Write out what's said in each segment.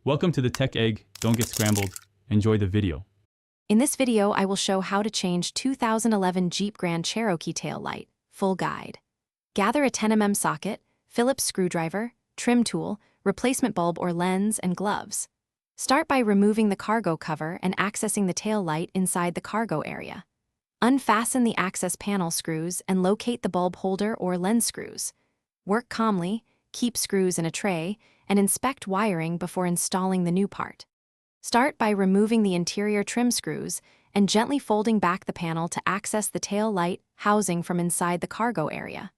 Welcome to the Tech Egg. Don't get scrambled. Enjoy the video. In this video, I will show how to change 2011 Jeep Grand Cherokee tail light. Full guide. Gather a 10mm socket, Phillips screwdriver, trim tool, replacement bulb or lens, and gloves. Start by removing the cargo cover and accessing the tail light inside the cargo area. Unfasten the access panel screws and locate the bulb holder or lens screws. Work calmly, keep screws in a tray, and inspect wiring before installing the new part. Start by removing the interior trim screws and gently folding back the panel to access the tail light housing from inside the cargo area.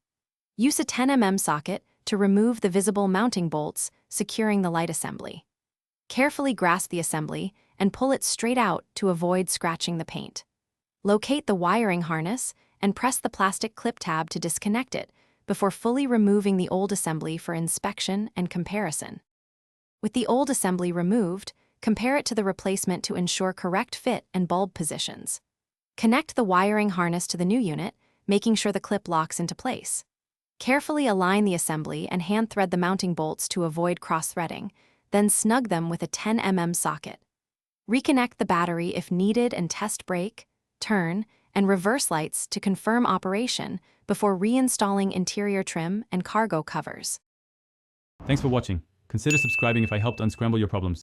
Use a 10mm socket to remove the visible mounting bolts securing the light assembly. Carefully grasp the assembly and pull it straight out to avoid scratching the paint. Locate the wiring harness and press the plastic clip tab to disconnect it before fully removing the old assembly for inspection and comparison. With the old assembly removed, compare it to the replacement to ensure correct fit and bulb positions. Connect the wiring harness to the new unit, making sure the clip locks into place. Carefully align the assembly and hand thread the mounting bolts to avoid cross-threading, then snug them with a 10mm socket. Reconnect the battery if needed and test brake, turn, and reverse lights to confirm operation before reinstalling interior trim and cargo covers. Thanks for watching. Consider subscribing if I helped unscramble your problems.